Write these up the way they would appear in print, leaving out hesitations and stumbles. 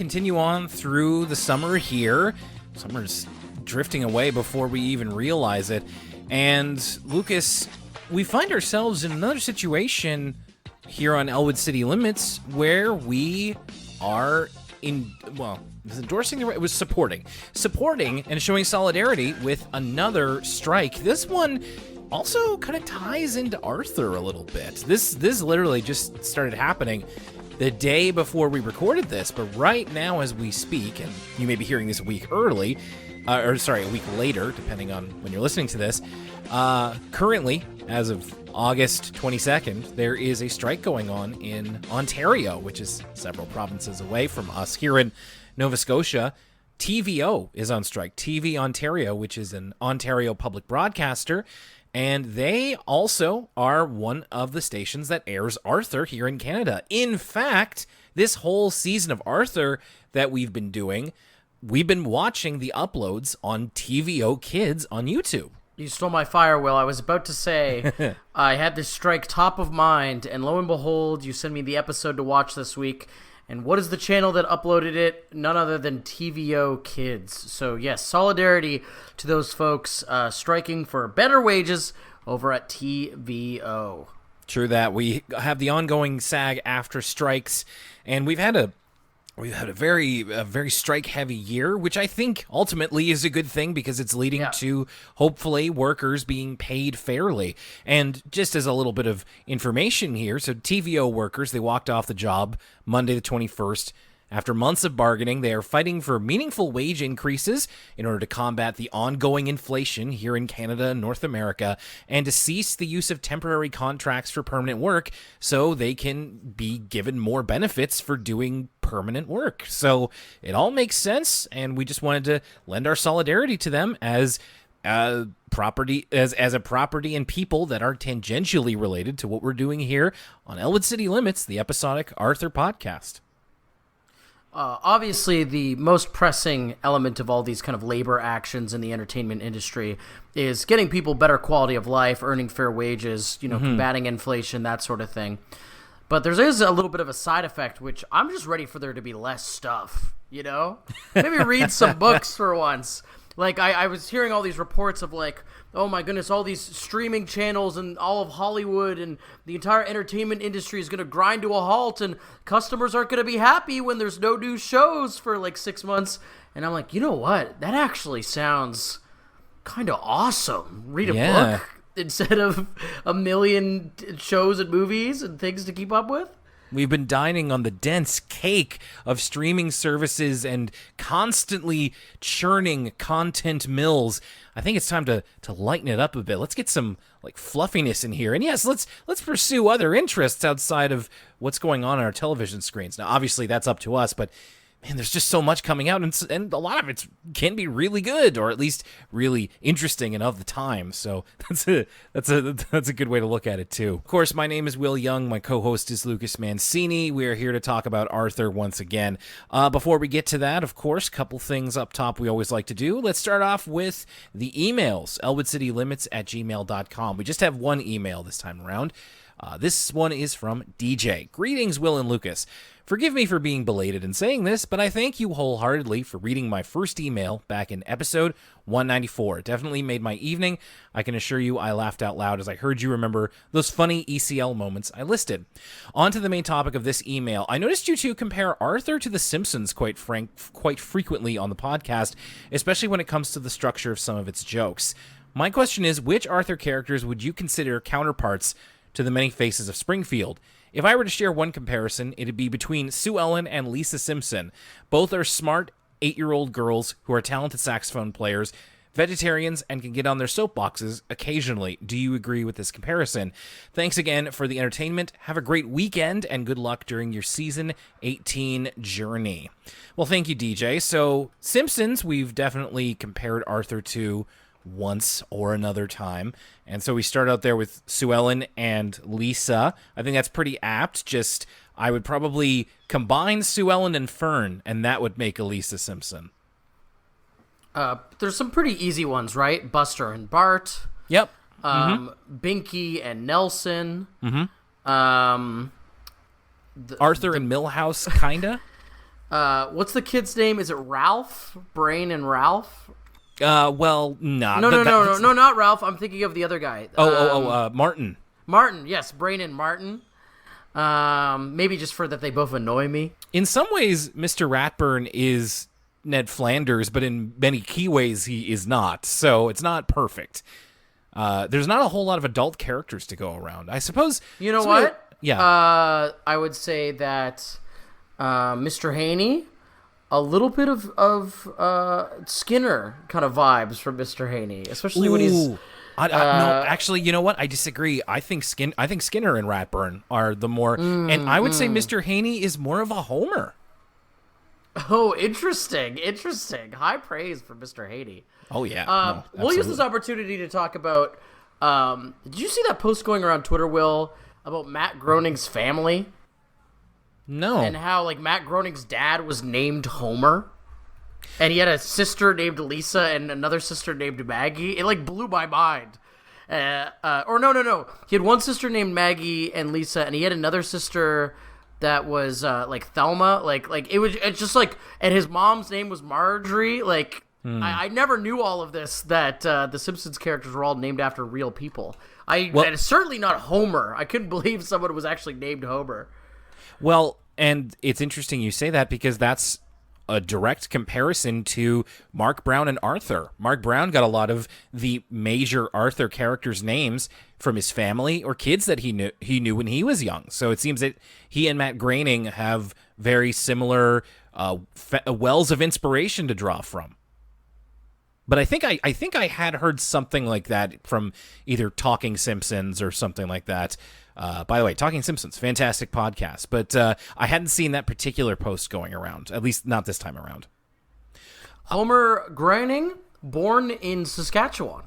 continue on through the summer here. Summer's drifting away before we even realize it. And, Lucas, we find ourselves in another situation here on Elwood City Limits where we are endorsing the right, it was supporting and showing solidarity with another strike. This one also kind of ties into Arthur a little bit. This literally just started happening the day before we recorded this, but right now as we speak, and you may be hearing this a week early, a week later, depending on when you're listening to this, currently, as of August 22nd, there is a strike going on in Ontario, which is several provinces away from us here in Nova Scotia. TVO is on strike. TV Ontario, which is an Ontario public broadcaster, and they also are one of the stations that airs Arthur here in Canada. In fact, this whole season of Arthur that we've been doing, we've been watching the uploads on TVO Kids on YouTube. You stole my fire, Will. I was about to say I had this strike top of mind, and lo and behold, you sent me the episode to watch this week. And what is the channel that uploaded it? None other than TVO Kids. So, yes, solidarity to those folks striking for better wages over at TVO. True that. We have the ongoing SAG after strikes, and we've had a very strike-heavy year, which I think ultimately is a good thing because it's leading to, hopefully, workers being paid fairly. And just as a little bit of information here, so TVO workers, they walked off the job Monday the 21st. After months of bargaining, they are fighting for meaningful wage increases in order to combat the ongoing inflation here in Canada and North America, and to cease the use of temporary contracts for permanent work so they can be given more benefits for doing permanent work. So it all makes sense, and we just wanted to lend our solidarity to them as a property and people that are tangentially related to what we're doing here on Elwood City Limits, the episodic Arthur podcast. Obviously, the most pressing element of all these kind of labor actions in the entertainment industry is getting people better quality of life, earning fair wages, combating inflation, that sort of thing. But there is a little bit of a side effect, which I'm just ready for there to be less stuff, Maybe read some books for once. Like, I was hearing all these reports of, like, oh my goodness, all these streaming channels and all of Hollywood and the entire entertainment industry is going to grind to a halt and customers aren't going to be happy when there's no new shows for, like, 6 months. And I'm like, you know what? That actually sounds kind of awesome. Read a book instead of a million shows and movies and things to keep up with. We've been dining on the dense cake of streaming services and constantly churning content mills. I think it's time to lighten it up a bit. Let's get some fluffiness in here. And yes, let's pursue other interests outside of what's going on our television screens. Now, obviously, that's up to us, but man, there's just so much coming out, and a lot of it can be really good, or at least really interesting and of the time. So that's a good way to look at it too. Of course, my name is Will Young. My co-host is Lucas Mancini. We are here to talk about Arthur once again. Before we get to that, of course, a couple things up top we always like to do. Let's start off with the emails, elwoodcitylimits@gmail.com. We just have one email this time around. This one is from DJ. Greetings, Will and Lucas. Forgive me for being belated in saying this, but I thank you wholeheartedly for reading my first email back in episode 194. It definitely made my evening. I can assure you I laughed out loud as I heard you remember those funny ECL moments I listed. On to the main topic of this email. I noticed you two compare Arthur to The Simpsons quite frequently on the podcast, especially when it comes to the structure of some of its jokes. My question is, which Arthur characters would you consider counterparts to the many faces of Springfield? If I were to share one comparison, it'd be between Sue Ellen and Lisa Simpson. Both are smart 8-year-old girls who are talented saxophone players, vegetarians, and can get on their soapboxes occasionally. Do you agree with this comparison? Thanks again for the entertainment. Have a great weekend, and good luck during your season 18 journey. Well, thank you, DJ. So, Simpsons, we've definitely compared Arthur to once or another time. And so we start out there with Sue Ellen and Lisa. I think that's pretty apt. Just, I would probably combine Sue Ellen and Fern, and that would make a Lisa Simpson. There's some pretty easy ones, right? Buster and Bart. Yep. Binky and Nelson. Arthur and Milhouse, kinda? What's the kid's name? Is it Ralph? Brain and Ralph? Well, nah. No, not Ralph. I'm thinking of the other guy. Martin. Martin, yes, Brain and Martin. Maybe just for that they both annoy me. In some ways, Mr. Ratburn is Ned Flanders, but in many key ways he is not. So it's not perfect. There's not a whole lot of adult characters to go around. I suppose. You know what? Yeah. I would say that Mr. Haney, a little bit of Skinner kind of vibes from Mr. Haney, especially when he's. No, actually, you know what? I disagree. I think Skinner and Ratburn are the more, and I would say Mr. Haney is more of a Homer. Oh, interesting. High praise for Mr. Haney. Oh yeah. We'll use this opportunity to talk about. Did you see that post going around Twitter, Will, about Matt Groening's family? No. And how like Matt Groening's dad was named Homer. And he had a sister named Lisa and another sister named Maggie. It, like, blew my mind. No. He had one sister named Maggie and Lisa, and he had another sister that was, like, Thelma. It's just, like, and his mom's name was Marjorie. Like, I never knew all of this, that the Simpsons characters were all named after real people. And it's certainly not Homer. I couldn't believe someone was actually named Homer. Well, and it's interesting you say that because that's a direct comparison to Mark Brown and Arthur. Mark Brown got a lot of the major Arthur characters' names from his family or kids that he knew when he was young. So it seems that he and Matt Groening have very similar wells of inspiration to draw from. But I think I had heard something like that from either Talking Simpsons or something like that. By the way, Talking Simpsons, fantastic podcast. But I hadn't seen that particular post going around, at least not this time around. Homer Groening, born in Saskatchewan.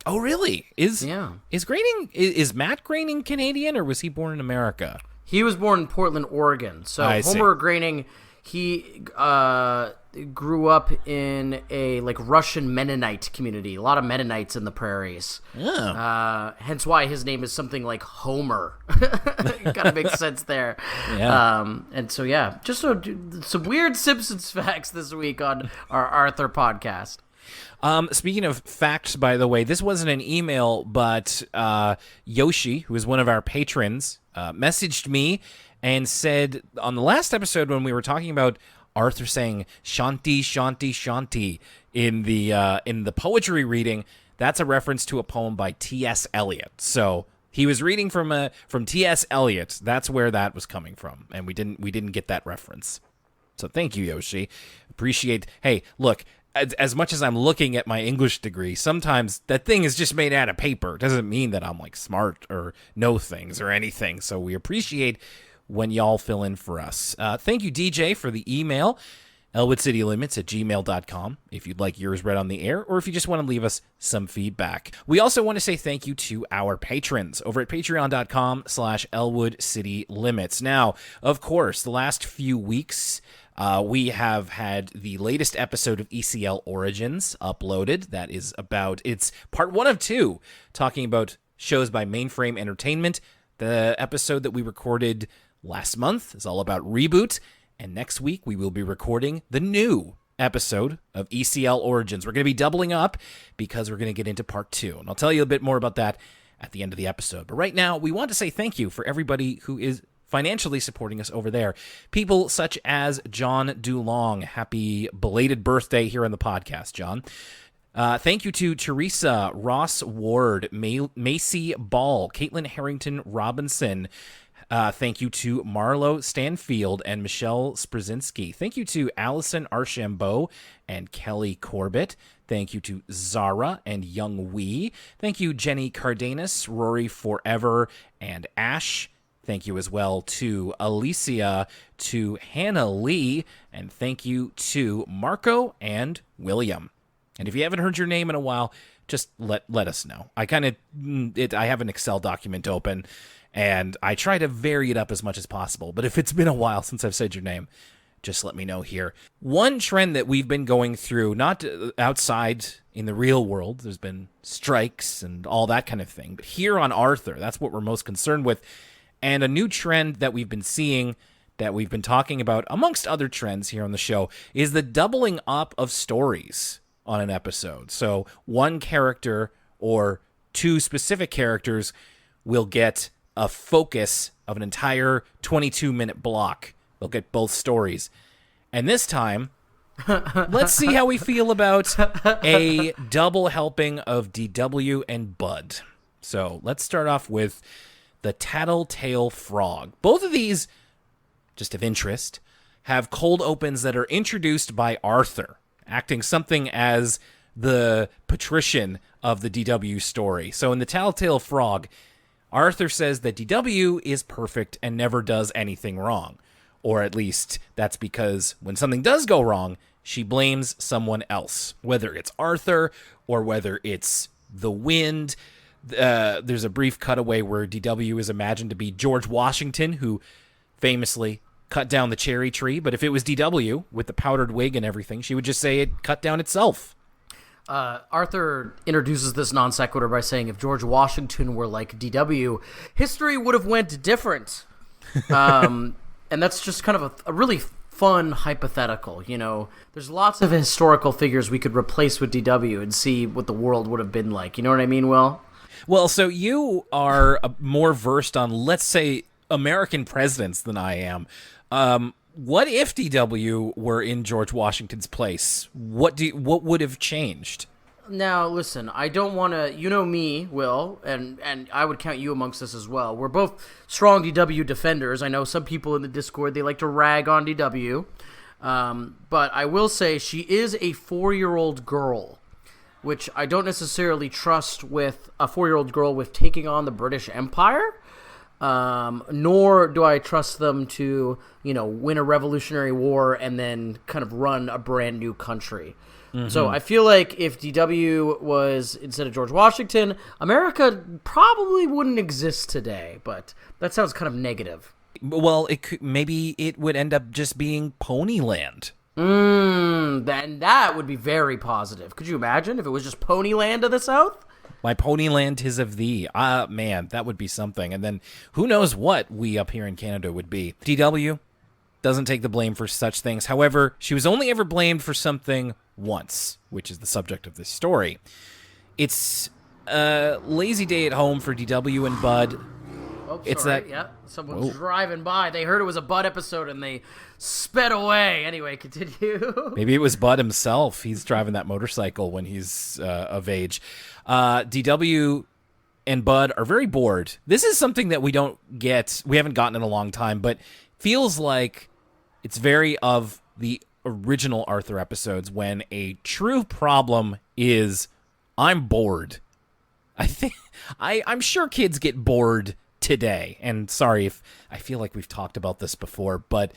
Oh, really? Is Matt Groening Canadian, or was he born in America? He was born in Portland, Oregon. So Homer Groening, he grew up in a like Russian Mennonite community. A lot of Mennonites in the prairies. Yeah. Hence why his name is something like Homer. Kind of makes sense there. Yeah. And so yeah, just some weird Simpsons facts this week on our Arthur podcast. Speaking of facts, by the way, this wasn't an email, but Yoshi, who is one of our patrons, messaged me and said on the last episode when we were talking about Arthur saying "Shanti, Shanti, Shanti" in the poetry reading, that's a reference to a poem by T.S. Eliot. So he was reading from T.S. Eliot. That's where that was coming from, and we didn't get that reference. So thank you, Yoshi. Appreciate. Hey, look. As much as I'm looking at my English degree, sometimes that thing is just made out of paper. It doesn't mean that I'm like smart or know things or anything. So we appreciate when y'all fill in for us. Thank you, DJ, for the email. ElwoodCityLimits@gmail.com if you'd like yours read on the air, or if you just want to leave us some feedback. We also want to say thank you to our patrons over at patreon.com/ElwoodCityLimits. Now, of course, the last few weeks, we have had the latest episode of ECL Origins uploaded. That is it's part 1 of 2, talking about shows by Mainframe Entertainment. The episode that we recorded last month is all about Reboot, and next week we will be recording the new episode of ECL Origins. We're going to be doubling up because we're going to get into part 2, and I'll tell you a bit more about that at the end of the episode. But right now, we want to say thank you for everybody who is financially supporting us over there. People such as John Dulong. Happy belated birthday here on the podcast, John. Thank you to Teresa, Ross Ward, Macy Ball, Caitlin Harrington Robinson. Thank you to Marlo Stanfield and Michelle Sprzinski. Thank you to Allison Archambault and Kelly Corbett. Thank you to Zara and Young Wee. Thank you, Jenny Cardenas, Rory Forever, and Ash. Thank you as well to Alicia, to Hannah Lee, and thank you to Marco and William. And if you haven't heard your name in a while, just let us know. I have an Excel document open, and I try to vary it up as much as possible. But if it's been a while since I've said your name, just let me know here. One trend that we've been going through, not outside in the real world, there's been strikes and all that kind of thing. But here on Arthur, that's what we're most concerned with. And a new trend that we've been seeing that we've been talking about, amongst other trends here on the show, is the doubling up of stories on an episode. So one character or two specific characters will get a focus of an entire 22-minute block. They'll get both stories. And this time, let's see how we feel about a double helping of DW and Bud. So let's start off with the Tattletale Frog. Both of these, just of interest, have cold opens that are introduced by Arthur, acting something as the patrician of the DW story. So in the Tattletale Frog, Arthur says that DW is perfect and never does anything wrong. Or at least that's because when something does go wrong, she blames someone else, whether it's Arthur or whether it's the wind. There's a brief cutaway where DW is imagined to be George Washington, who famously cut down the cherry tree. But if it was DW with the powdered wig and everything, she would just say it cut down itself. Arthur introduces this non sequitur by saying if George Washington were like DW, history would have went different. And that's just kind of a really fun hypothetical. You know, there's lots of historical figures we could replace with DW and see what the world would have been like. You know what I mean, Will? Well, so you are more versed on, let's say, American presidents than I am. What if DW were in George Washington's place? What would have changed? Now, listen, I don't want to, you know me, Will, and I would count you amongst this as well. We're both strong DW defenders. I know some people in the Discord, they like to rag on DW. But I will say she is a 4-year-old girl, which I don't necessarily trust with a 4-year-old girl with taking on the British Empire. Nor do I trust them to, win a revolutionary war and then kind of run a brand new country. Mm-hmm. So I feel like if DW was, instead of George Washington, America probably wouldn't exist today, but that sounds kind of negative. Well, maybe it would end up just being Ponyland. Then that would be very positive. Could you imagine if it was just Ponyland of the South? My Ponyland 'tis of thee. Man, that would be something. And then who knows what we up here in Canada would be. DW doesn't take the blame for such things. However, she was only ever blamed for something once, which is the subject of this story. It's a lazy day at home for DW and Bud. Oh, it's sorry. that. Yeah, someone's driving by. They heard it was a Bud episode and they sped away. Anyway, continue. Maybe it was Bud himself. He's driving that motorcycle when he's of age. DW and Bud are very bored. This is something that we haven't gotten in a long time, but feels like it's very of the original Arthur episodes when a true problem is I'm bored. I'm sure kids get bored today. And sorry if I feel like we've talked about this before, but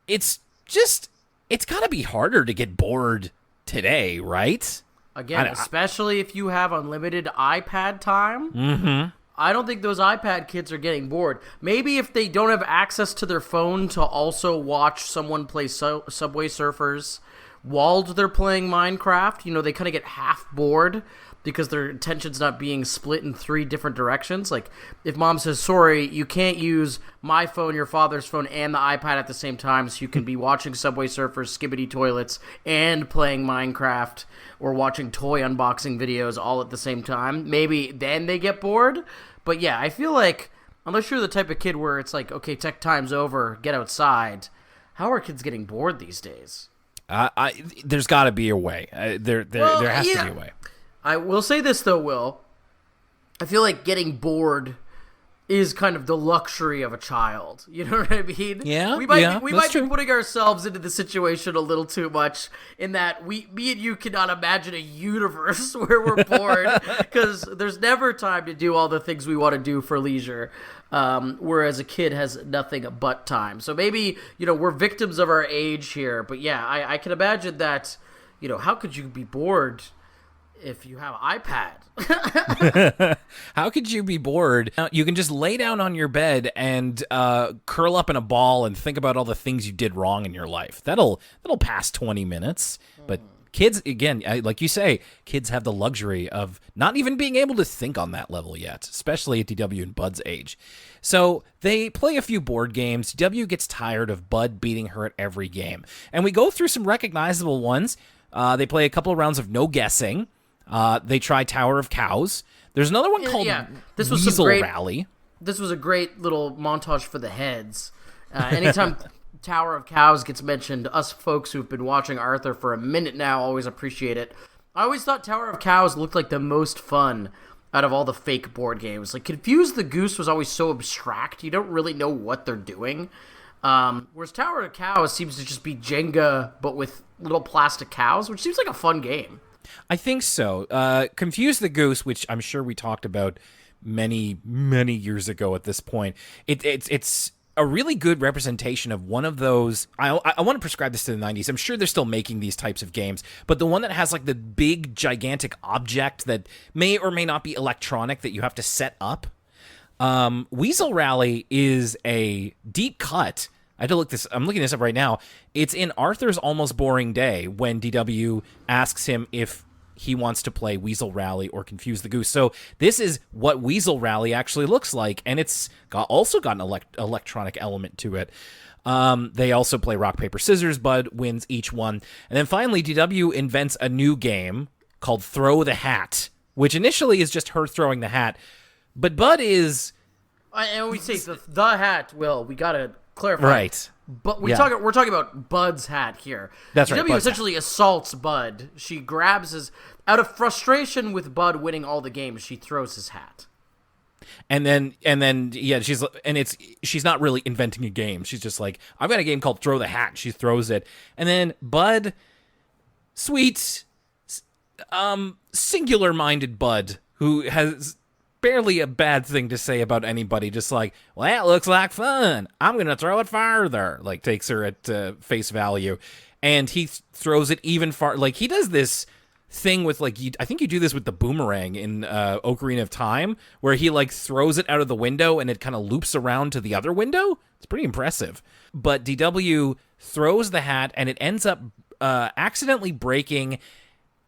it's got to be harder to get bored today, right? Again, especially if you have unlimited iPad time. Mm-hmm. I don't think those iPad kids are getting bored. Maybe if they don't have access to their phone to also watch someone play Subway Surfers while they're playing Minecraft, they kind of get half bored because their attention's not being split in 3 different directions. Like, if mom says, sorry, you can't use my phone, your father's phone, and the iPad at the same time, so you can be watching Subway Surfers, Skibbity Toilets, and playing Minecraft, or watching toy unboxing videos all at the same time. Maybe then they get bored. But yeah, I feel like, unless you're the type of kid where it's like, okay, tech time's over, get outside, how are kids getting bored these days? There's got to be a way. There has to be a way. I will say this, though, Will. I feel like getting bored is kind of the luxury of a child. You know what I mean? Yeah, we might be putting ourselves into the situation a little too much in that me and you cannot imagine a universe where we're bored because there's never time to do all the things we want to do for leisure, whereas a kid has nothing but time. So maybe, we're victims of our age here. But yeah, I can imagine that, how could you be bored if you have an iPad? How could you be bored? You can just lay down on your bed and curl up in a ball and think about all the things you did wrong in your life. That'll pass 20 minutes. But kids, again, like you say, kids have the luxury of not even being able to think on that level yet, especially at DW and Bud's age. So they play a few board games. DW gets tired of Bud beating her at every game. And we go through some recognizable ones. They play a couple of rounds of no guessing. They try Tower of Cows. There's another one called This was Weasel Rally. This was a great little montage for the heads. Anytime Tower of Cows gets mentioned, us folks who've been watching Arthur for a minute now always appreciate it. I always thought Tower of Cows looked like the most fun out of all the fake board games. Like, Confuse the Goose was always so abstract, you don't really know what they're doing. Whereas Tower of Cows seems to just be Jenga, but with little plastic cows, which seems like a fun game. I think so. Confuse the Goose, which I'm sure we talked about many, many years ago at this point. It's a really good representation of one of those. I want to prescribe this to the 90s. I'm sure they're still making these types of games, but the one that has like the big, gigantic object that may or may not be electronic that you have to set up. Weasel Rally is a deep cut. I had to look this. I'm looking this up right now. It's in Arthur's Almost Boring Day when DW asks him if he wants to play Weasel Rally or Confuse the Goose. So this is what Weasel Rally actually looks like, and it's also got an electronic element to it. They also play Rock, Paper, Scissors. Bud wins each one. And then finally, DW invents a new game called Throw the Hat, which initially is just her throwing the hat. But Bud is... And we say the hat, Will. We got to clarify. Right. But we're talking about Bud's hat here. That's right. W essentially assaults Bud. She grabs his... Out of frustration with Bud winning all the games, she throws his hat. And then she's not really inventing a game. She's just like, I've got a game called Throw the Hat. She throws it. And then Bud, sweet, singular-minded Bud, who has barely a bad thing to say about anybody, just like, well, that looks like fun. I'm going to throw it farther. Like, takes her at face value. And he throws it even far. Like, he does this thing with, like, I think you do this with the boomerang in Ocarina of Time, where he, like, throws it out of the window and it kind of loops around to the other window. It's pretty impressive. But DW throws the hat and it ends up accidentally breaking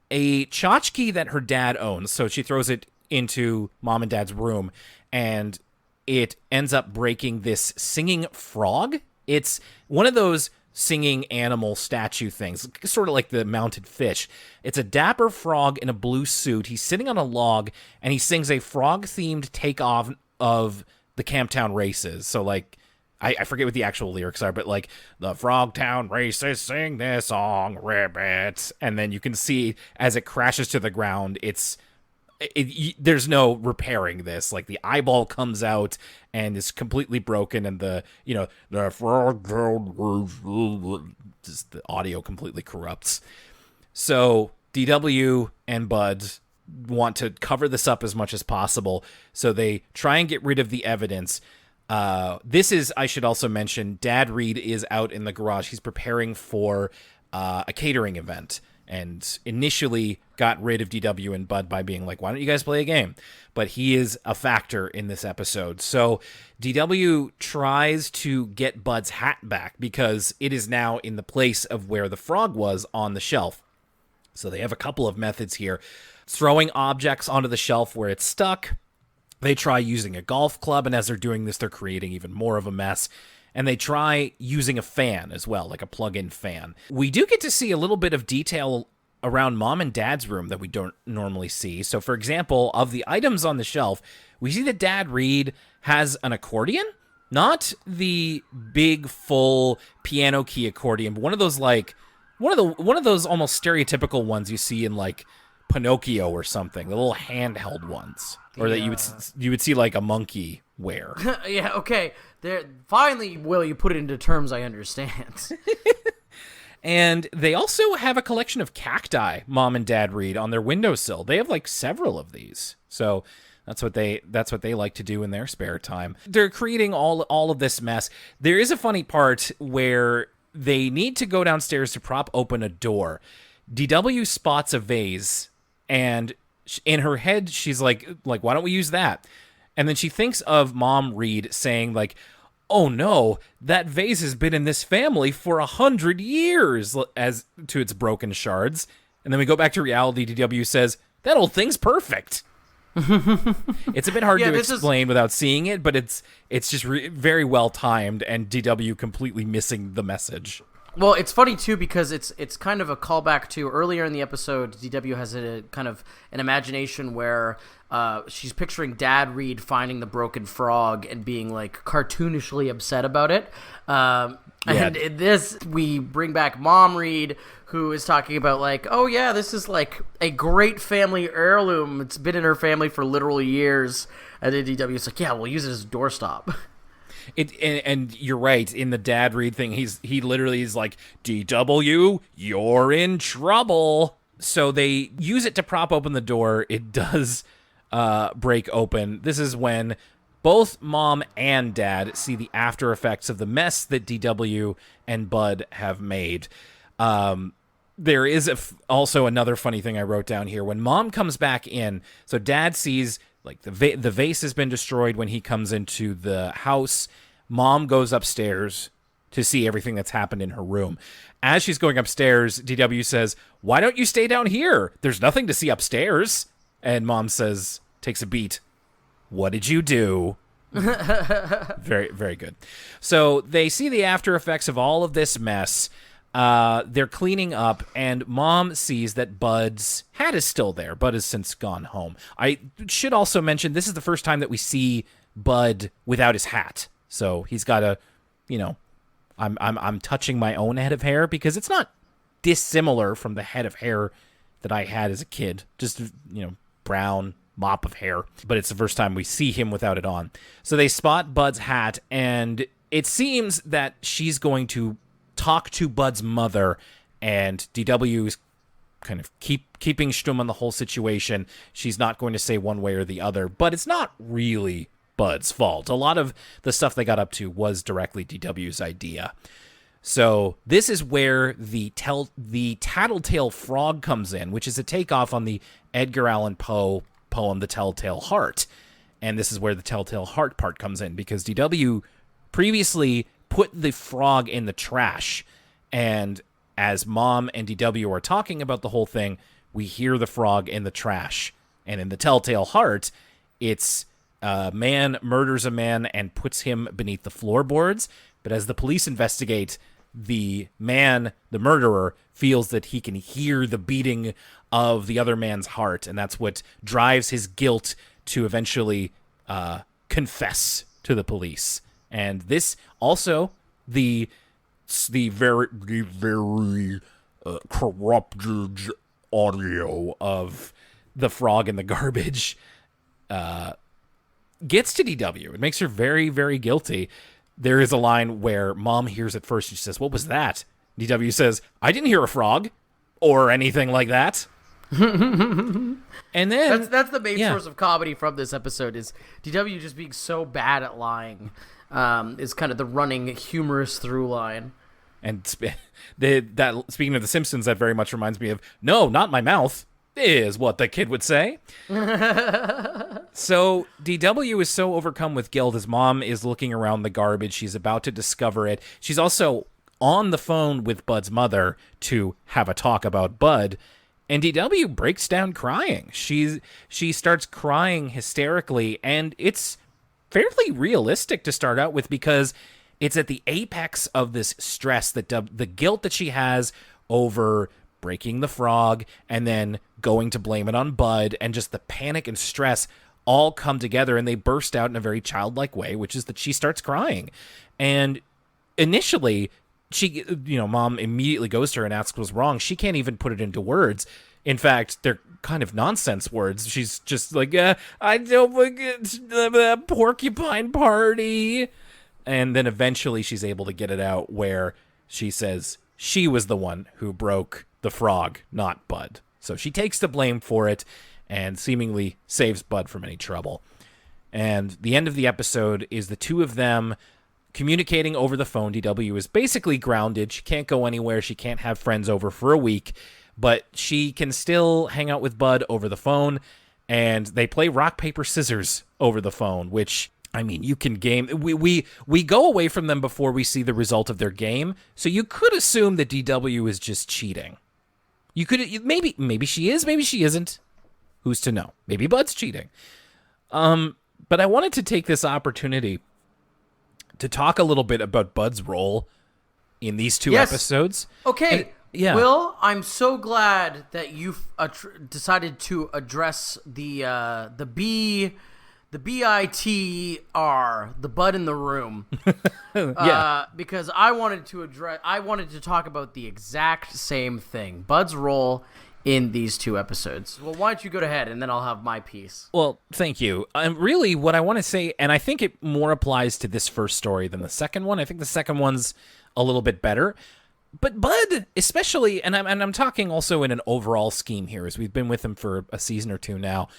a tchotchke that her dad owns. So she throws it into Mom and Dad's room, and it ends up breaking this singing frog. It's one of those singing animal statue things, sort of like the mounted fish. It's a dapper frog in a blue suit. He's sitting on a log, and he sings a frog-themed takeoff of the Camptown races. So, like, I forget what the actual lyrics are, but, like, the Frogtown races sing this song, ribbit. And then you can see as it crashes to the ground, there's no repairing this. Like, the eyeball comes out and is completely broken, and the frog, just the audio completely corrupts. So DW and Bud want to cover this up as much as possible, so they try and get rid of the evidence. This is, I should also mention, Dad Reed is out in the garage. He's preparing for a catering event, and initially got rid of DW and Bud by being like, why don't you guys play a game? But he is a factor in this episode. So DW tries to get Bud's hat back because it is now in the place of where the frog was on the shelf. So they have a couple of methods here. Throwing objects onto the shelf where it's stuck. They try using a golf club, and as they're doing this, they're creating even more of a mess. And they try using a fan as well, like a plug-in fan. We do get to see a little bit of detail around Mom and Dad's room that we don't normally see. So, for example, of the items on the shelf, we see that Dad Reed has an accordion. Not the big, full piano key accordion, but one of those, like, one of those almost stereotypical ones you see in, like, Pinocchio or something, the little handheld ones, or that you would see like a monkey wear. Yeah, okay. There, finally, Will, you put it into terms I understand. And they also have a collection of cacti, Mom and Dad Reed, on their windowsill. They have like several of these, so that's what they like to do in their spare time. They're creating all of this mess. There is a funny part where they need to go downstairs to prop open a door. DW spots a vase, and in her head, she's like, why don't we use that? And then she thinks of Mom Reed saying, like, oh no, that vase has been in this family for 100 years, as to its broken shards. And then we go back to reality. DW says, that old thing's perfect. It's a bit hard to explain without seeing it, but it's just very well timed, and DW completely missing the message. Well, it's funny too because it's kind of a callback to earlier in the episode. DW has a kind of an imagination where she's picturing Dad Reed finding the broken frog and being like cartoonishly upset about it. And in this, we bring back Mom Reed, who is talking about like, oh yeah, this is like a great family heirloom. It's been in her family for literal years. And then DW's like, yeah, we'll use it as a doorstop. And you're right, in the Dad Reed thing, he literally is like, DW, you're in trouble. So they use it to prop open the door. It does break open. This is when both Mom and Dad see the after effects of the mess that DW and Bud have made. There is also another funny thing I wrote down here. When Mom comes back in, so Dad sees like the vase has been destroyed when he comes into the house. Mom goes upstairs to see everything that's happened in her room. As she's going upstairs, DW says, why don't you stay down here? There's nothing to see upstairs. And Mom says, takes a beat. What did you do? Very, very good. So they see the after effects of all of this mess. They're cleaning up, and Mom sees that Bud's hat is still there. Bud has since gone home. I should also mention this is the first time that we see Bud without his hat. So he's got a, I'm touching my own head of hair because it's not dissimilar from the head of hair that I had as a kid. Just, brown mop of hair. But it's the first time we see him without it on. So they spot Bud's hat, and it seems that she's going to talk to Bud's mother, and DW is kind of keeping Stum on the whole situation. She's not going to say one way or the other, but it's not really Bud's fault. A lot of the stuff they got up to was directly DW's idea. So this is where the Tattletale Frog comes in, which is a takeoff on the Edgar Allan Poe poem The Telltale Heart. And this is where the Telltale Heart part comes in, because DW previously put the frog in the trash, and as Mom and DW are talking about the whole thing, we hear the frog in the trash. And in the Telltale Heart, it's a man murders a man and puts him beneath the floorboards, but as the police investigate, the man, the murderer, feels that he can hear the beating of the other man's heart, and that's what drives his guilt to eventually confess to the police. And this also, the very corrupted audio of the frog in the garbage gets to DW. It makes her very, very guilty. There is a line where Mom hears it first and she says, what was that? DW says, I didn't hear a frog or anything like that. And then that's the main source of comedy from this episode is DW just being so bad at lying. Is kind of the running humorous through line. And speaking of The Simpsons, that very much reminds me of, no, not my mouth, is what the kid would say. So DW is so overcome with guilt as Mom is looking around the garbage. She's about to discover it. She's also on the phone with Bud's mother to have a talk about Bud. And DW breaks down crying. She starts crying hysterically, and it's fairly realistic to start out with because it's at the apex of this stress, that the guilt that she has over breaking the frog and then going to blame it on Bud, and just the panic and stress all come together, and they burst out in a very childlike way, which is that she starts crying. And initially, she, Mom immediately goes to her and asks what's wrong. She can't even put it into words. In fact, they're kind of nonsense words. She's just like, I don't forget the porcupine party. And then eventually she's able to get it out where she says she was the one who broke the frog, not Bud. So she takes the blame for it and seemingly saves Bud from any trouble. And the end of the episode is the two of them communicating over the phone. DW is basically grounded. She can't go anywhere. She can't have friends over for a week, but she can still hang out with Bud over the phone, and they play rock, paper, scissors over the phone, which, I mean, you can game. We go away from them before we see the result of their game, so you could assume that DW is just cheating. You could maybe she is, maybe she isn't. Who's to know? Maybe Bud's cheating. But I wanted to take this opportunity to talk a little bit about Bud's role in these two episodes. Okay. Yeah. Will, I'm so glad that you've decided to address the BITR, the Bud in the room. Because I wanted to talk about the exact same thing. Bud's role in these two episodes. Well, why don't you go ahead, and then I'll have my piece. Well, thank you. Really, what I want to say, and I think it more applies to this first story than the second one. I think the second one's a little bit better. But Bud, especially, and I'm talking also in an overall scheme here, as we've been with him for a season or two now,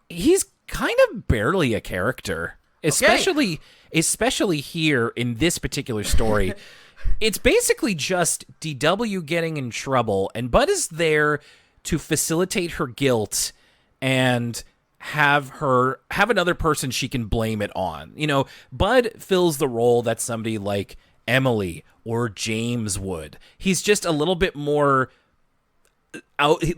he's kind of barely a character, especially here in this particular story. It's basically just DW getting in trouble, and Bud is there to facilitate her guilt and have another person she can blame it on. You know, Bud fills the role that somebody like Emily or James would. He's just a little bit more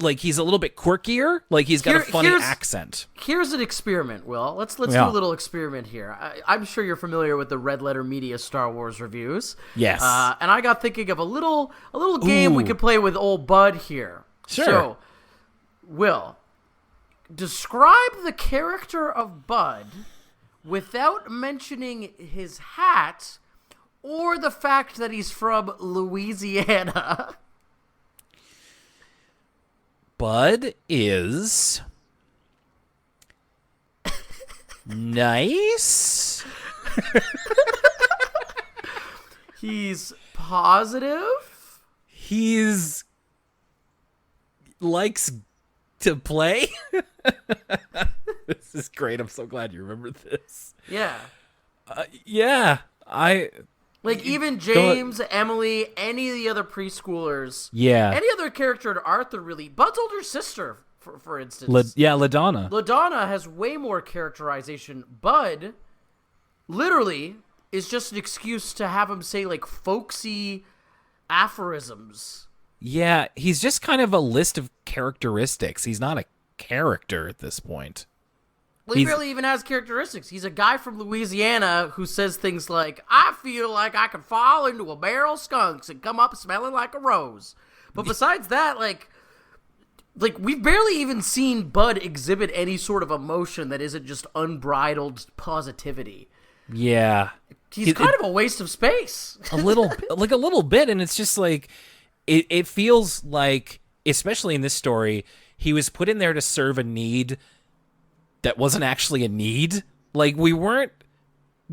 like he's a little bit quirkier, like he's got a funny accent. Here's an experiment, Will. Let's do a little experiment here. I'm sure you're familiar with the Red Letter Media Star Wars reviews. Yes. And I got thinking of a little game we could play with old Bud here. Sure. So, Will, describe the character of Bud without mentioning his hat or the fact that he's from Louisiana. Bud is nice. He's positive. He's likes to play. This is great. I'm so glad you remembered this. Yeah. Yeah. Like, even James, Emily, any of the other preschoolers. Yeah. Any other character in Arthur, really. Bud's older sister, for instance. LaDonna. LaDonna has way more characterization. Bud, literally, is just an excuse to have him say, like, folksy aphorisms. Yeah, he's just kind of a list of characteristics. He's not a character at this point. Well, he barely even has characteristics. He's a guy from Louisiana who says things like, I feel like I could fall into a barrel of skunks and come up smelling like a rose. But besides that, like we've barely even seen Bud exhibit any sort of emotion that isn't just unbridled positivity. Yeah. He's kind of a waste of space. a little bit, and it's just like, it feels like, especially in this story, he was put in there to serve a need that wasn't actually a need. Like, we weren't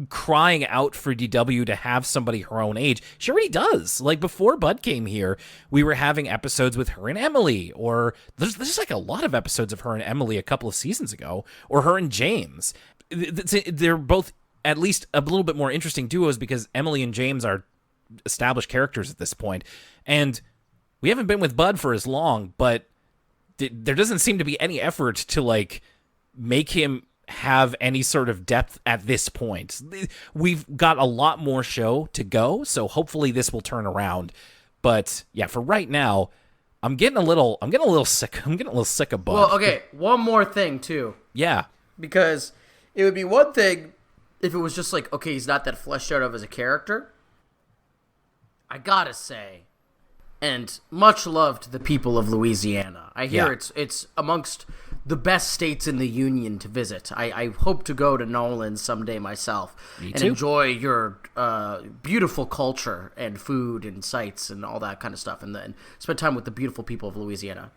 crying out for DW to have somebody her own age. She already does. Like, before Bud came here, we were having episodes with her and Emily, or there's like a lot of episodes of her and Emily a couple of seasons ago, or her and James. They're both at least a little bit more interesting duos because Emily and James are established characters at this point. And we haven't been with Bud for as long, but there doesn't seem to be any effort to, like, make him have any sort of depth at this point. We've got a lot more show to go, so hopefully this will turn around. But yeah, for right now, I'm getting a little sick. I'm getting a little sick of Bud. Well, okay, one more thing too. Yeah. Because it would be one thing if it was just like, okay, he's not that fleshed out of as a character. I gotta say, and much love to the people of Louisiana. I hear it's amongst the best states in the union to visit. I hope to go to Nolan someday myself and enjoy your beautiful culture and food and sights and all that kind of stuff, and then spend time with the beautiful people of Louisiana.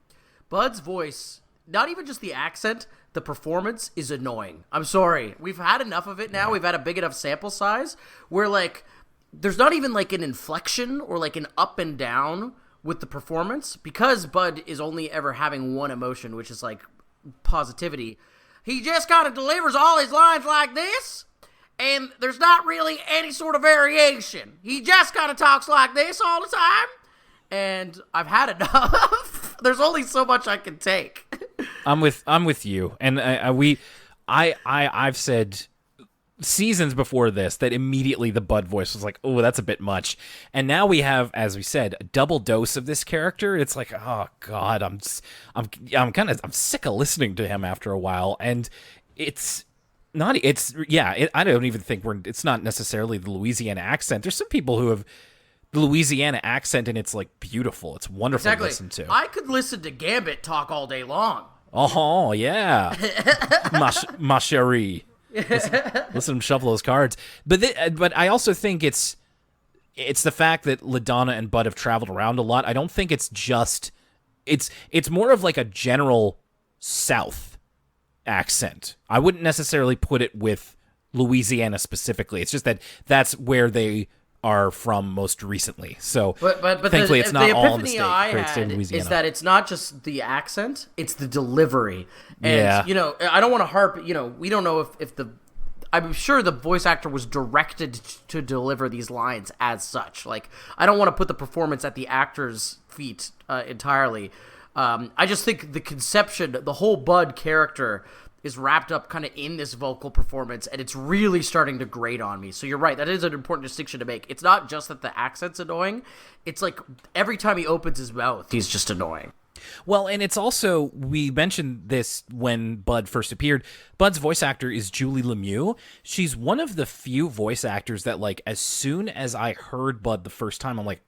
Bud's voice, not even just the accent, the performance is annoying. I'm sorry. We've had enough of it now. Yeah. We've had a big enough sample size where, like, there's not even, like, an inflection or, like, an up and down with the performance, because Bud is only ever having one emotion, which is, like, positivity. He just kind of delivers all his lines like this, and there's not really any sort of variation. He just kind of talks like this all the time, and I've had enough. There's only so much I can take. I'm with you, and I've said seasons before this that immediately the Bud voice was like, oh, that's a bit much. And now we have, as we said, a double dose of this character. It's like, oh God, I'm sick of listening to him after a while. And it's not necessarily the Louisiana accent. There's some people who have the Louisiana accent and it's like beautiful. It's wonderful to listen to. I could listen to Gambit talk all day long. Oh, yeah. Ma chérie. Listen to him shuffle those cards. But I also think it's the fact that LaDonna and Bud have traveled around a lot. I don't think it's just... It's more of like a general South accent. I wouldn't necessarily put it with Louisiana specifically. It's just that that's where they are from most recently. So but thankfully it's not all in the state. I had is that it's not just the accent, it's the delivery. And, I don't want to harp, we don't know if I'm sure the voice actor was directed to deliver these lines as such. Like, I don't want to put the performance at the actor's feet entirely. I just think the conception, the whole Bud character is wrapped up kind of in this vocal performance, and it's really starting to grate on me. So you're right, that is an important distinction to make. It's not just that the accent's annoying, it's like every time he opens his mouth, he's just annoying. Well, and it's also, we mentioned this when Bud first appeared, Bud's voice actor is Julie Lemieux. She's one of the few voice actors that, like, as soon as I heard Bud the first time, I'm like,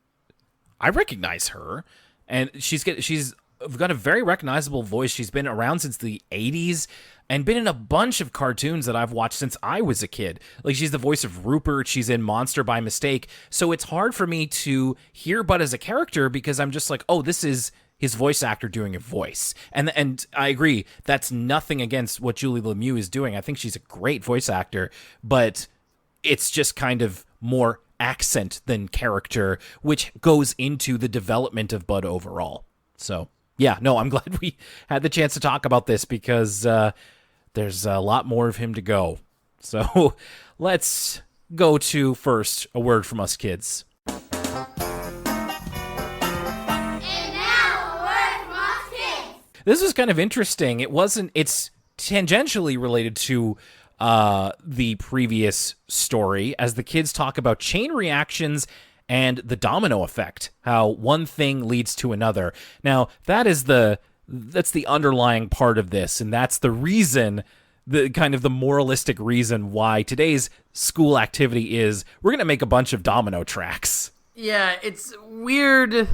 I recognize her. And she's got a very recognizable voice. She's been around since the 80s and been in a bunch of cartoons that I've watched since I was a kid. Like, she's the voice of Rupert. She's in Monster by Mistake. So it's hard for me to hear Bud as a character because I'm just like, oh, this is his voice actor doing a voice. And I agree, that's nothing against what Julie Lemieux is doing. I think she's a great voice actor, but it's just kind of more accent than character, which goes into the development of Bud overall. So... yeah, no, I'm glad we had the chance to talk about this because there's a lot more of him to go. So let's go to first a word from us kids. And now a word from us kids. This was kind of interesting. It's tangentially related to the previous story as the kids talk about chain reactions and the domino effect, how one thing leads to another. Now, that's the underlying part of this, and that's the reason, the kind of the moralistic reason why today's school activity is we're going to make a bunch of domino tracks. Yeah, it's weird.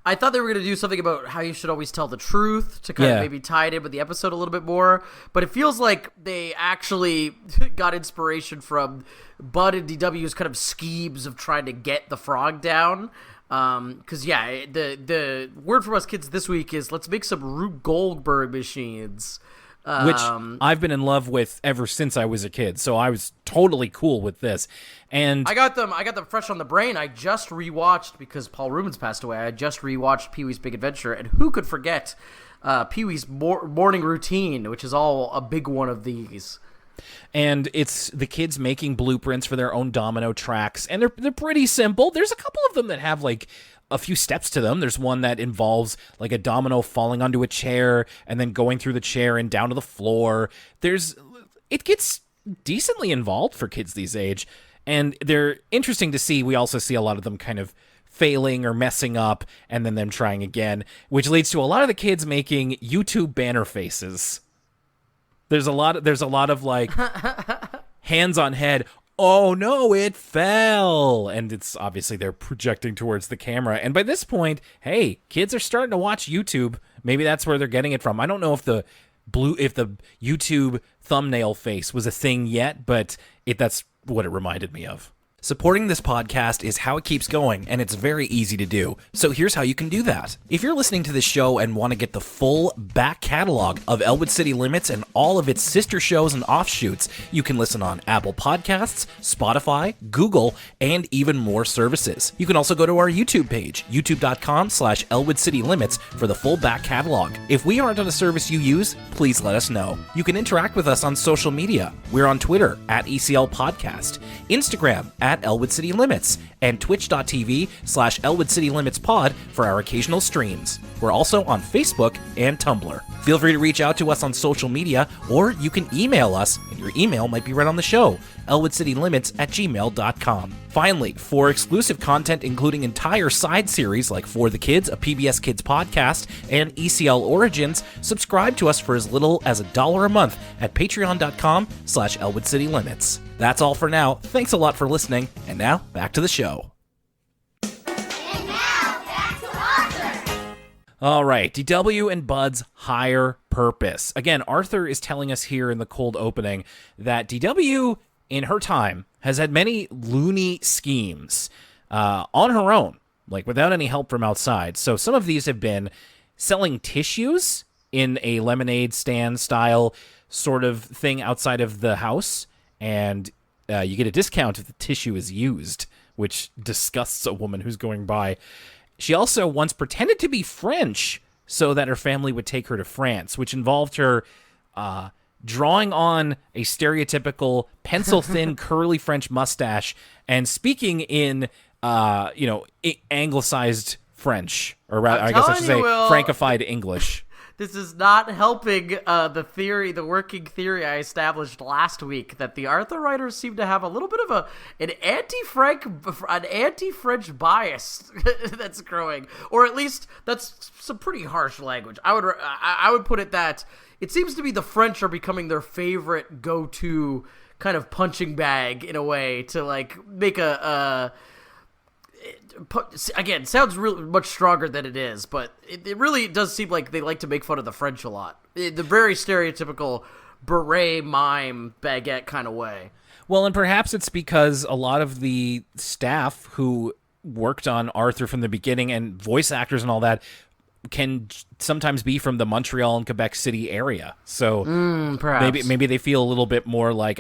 I thought they were going to do something about how you should always tell the truth to kind of maybe tie it in with the episode a little bit more. But it feels like they actually got inspiration from Bud and DW's kind of schemes of trying to get the frog down. Because, the word from us kids this week is let's make some Rube Goldberg machines. Which I've been in love with ever since I was a kid, so I was totally cool with this. And I got them fresh on the brain. I just rewatched, because Paul Rubens passed away, I just rewatched Pee-wee's Big Adventure, and who could forget Pee-wee's morning routine, which is all a big one of these. And it's the kids making blueprints for their own domino tracks, and they're pretty simple. There's a couple of them that have, like, a few steps to them. There's one that involves like a domino falling onto a chair and then going through the chair and down to the floor. It gets decently involved for kids these age, and they're interesting to see. We also see a lot of them kind of failing or messing up and then them trying again, which leads to a lot of the kids making YouTube banner faces. There's a lot of like hands on head. Oh no, it fell. And it's obviously they're projecting towards the camera. And by this point, hey, kids are starting to watch YouTube. Maybe that's where they're getting it from. I don't know if the YouTube thumbnail face was a thing yet, but that's what it reminded me of. Supporting this podcast is how it keeps going, and it's very easy to do. So here's how you can do that. If you're listening to this show and want to get the full back catalog of Elwood City Limits and all of its sister shows and offshoots, you can listen on Apple Podcasts, Spotify, Google, and even more services. You can also go to our YouTube page, youtube.com/Elwood City Limits, for the full back catalog. If we aren't on a service you use, please let us know. You can interact with us on social media. We're on Twitter @ECL Podcast, Instagram @Elwood City Limits, and twitch.tv/Elwood City Limits Pod for our occasional streams. We're also on Facebook and Tumblr. Feel free to reach out to us on social media, or you can email us, and your email might be read on the show, elwoodcitylimits@gmail.com. Finally, for exclusive content including entire side series like For the Kids, a PBS Kids podcast, and ECL Origins, subscribe to us for as little as $1 a month at patreon.com/Elwood City Limits. That's all for now. Thanks a lot for listening, and now back to the show. And now, back to Arthur. All right, DW and Bud's higher purpose. Again, Arthur is telling us here in the cold opening that DW, in her time, has had many loony schemes on her own, like without any help from outside. So some of these have been selling tissues in a lemonade stand style sort of thing outside of the house, and you get a discount if the tissue is used, which disgusts a woman who's going by. She also once pretended to be French so that her family would take her to France, which involved her drawing on a stereotypical pencil-thin curly French mustache and speaking in, anglicized French, or rather, I guess I should say Frankified English. This is not helping the working theory I established last week, that the Arthur writers seem to have a little bit of an anti-French bias that's growing, or at least that's some pretty harsh language. I would put it that it seems to be the French are becoming their favorite go-to kind of punching bag in a way to like make again, sounds really much stronger than it is, but it really does seem like they like to make fun of the French a lot. The very stereotypical beret mime baguette kind of way. Well, and perhaps it's because a lot of the staff who worked on Arthur from the beginning and voice actors and all that can sometimes be from the Montreal and Quebec City area. So maybe they feel a little bit more like,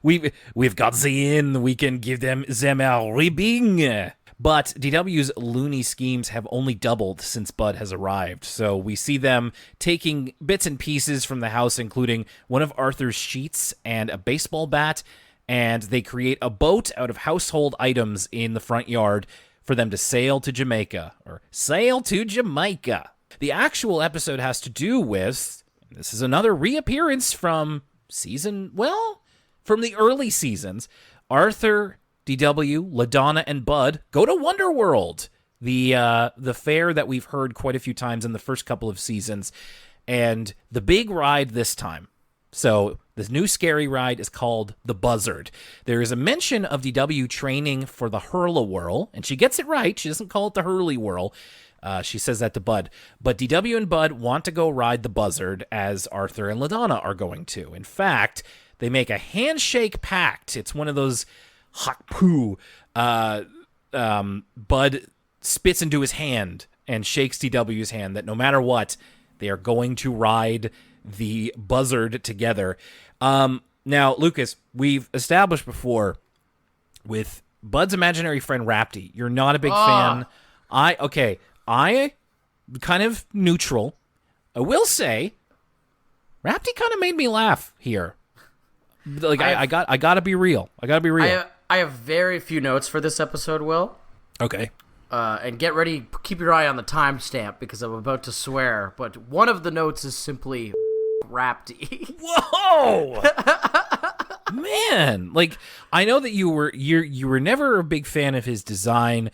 we've got the in, we can give them a ribbing. But DW's loony schemes have only doubled since Bud has arrived, so we see them taking bits and pieces from the house, including one of Arthur's sheets and a baseball bat, and they create a boat out of household items in the front yard for them to sail to Jamaica. The actual episode has to do with, this is another reappearance from from the early seasons, Arthur, DW, LaDonna, and Bud go to Wonderworld, the fair that we've heard quite a few times in the first couple of seasons, and the big ride this time. So this new scary ride is called the Buzzard. There is a mention of DW training for the Hurl-a-Whirl, and she gets it right. She doesn't call it the Hurly-Whirl. She says that to Bud. But DW and Bud want to go ride the Buzzard, as Arthur and LaDonna are going to. In fact, they make a handshake pact. It's one of those hot poo. Bud spits into his hand and shakes DW's hand that no matter what, they are going to ride the Buzzard together. Now, Lucas, we've established before with Bud's imaginary friend Rapti, you're not a big fan. I kind of neutral. I will say, Rapti kind of made me laugh here. Like I gotta be real. I have very few notes for this episode, Will. Okay. And get ready, keep your eye on the timestamp because I'm about to swear. But one of the notes is simply Rapti. Whoa! Man, like I know that you were never a big fan of his design.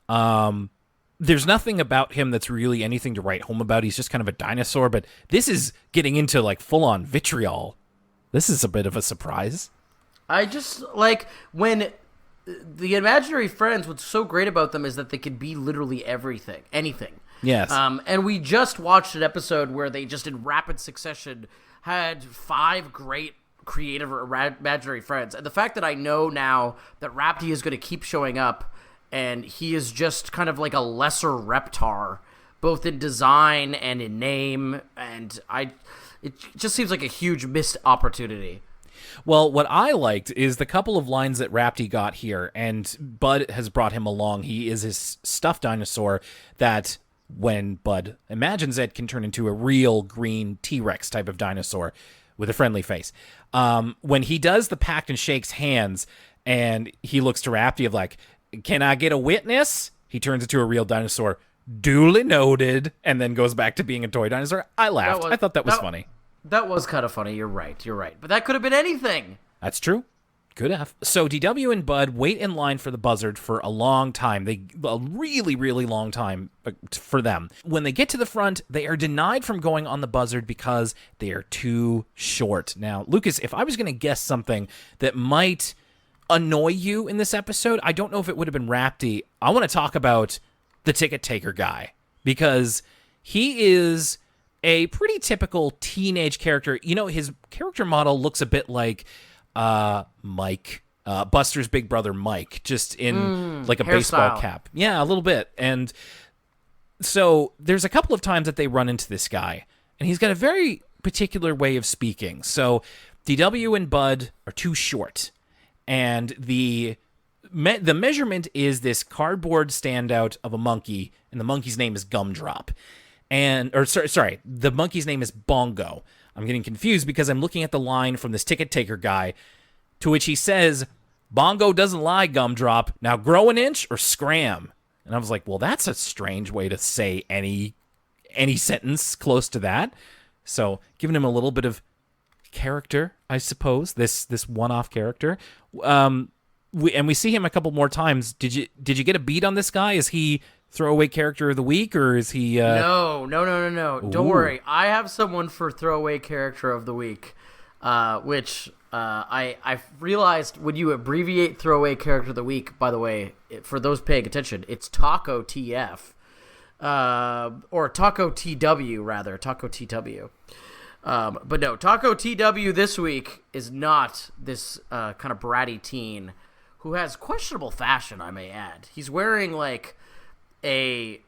There's nothing about him that's really anything to write home about. He's just kind of a dinosaur, but this is getting into like full-on vitriol. This is a bit of a surprise. I just like when the imaginary friends, what's so great about them is that they could be literally anything. Yes. And we just watched an episode where they just in rapid succession had 5 great creative imaginary friends. And the fact that I know now that Rapti is going to keep showing up and he is just kind of like a lesser Reptar, both in design and in name, and it just seems like a huge missed opportunity. Well, what I liked is the couple of lines that Rapti got here, and Bud has brought him along. He is his stuffed dinosaur that, when Bud imagines it, can turn into a real green T-Rex type of dinosaur with a friendly face. When he does the pact and shakes hands, and he looks to Rapti of like, Can I get a witness? He turns into a real dinosaur. Duly noted, and then goes back to being a toy dinosaur. I laughed. I thought that was funny. That was kind of funny. You're right. But that could have been anything. That's true. Could have. So DW and Bud wait in line for the buzzard for a long time. A really, really long time for them. When they get to the front, they are denied from going on the buzzard because they are too short. Now, Lucas, if I was going to guess something that might annoy you in this episode, I don't know if it would have been Rapti. I want to talk about the ticket taker guy, because he is a pretty typical teenage character. You know, his character model looks a bit like Mike, Buster's big brother Mike, just in like a baseball cap. Yeah, a little bit. And so there's a couple of times that they run into this guy, and he's got a very particular way of speaking. So DW and Bud are too short, and the measurement is this cardboard standout of a monkey, and the monkey's name is Gumdrop. The monkey's name is Bongo. I'm getting confused because I'm looking at the line from this ticket taker guy, to which he says, "Bongo doesn't lie, Gumdrop. Now grow an inch or scram." And I was like, well, that's a strange way to say any sentence close to that. So giving him a little bit of character, I suppose, this one-off character. We see him a couple more times. Did you get a beat on this guy? Is he throwaway character of the week, or is he... No. Don't worry. I have someone for throwaway character of the week, which I realized when you abbreviate throwaway character of the week, by the way, for those paying attention, it's TACOTF, or TACOTW, rather, TACOTW. But no, TACOTW this week is not this kind of bratty teen who has questionable fashion, I may add. He's wearing like a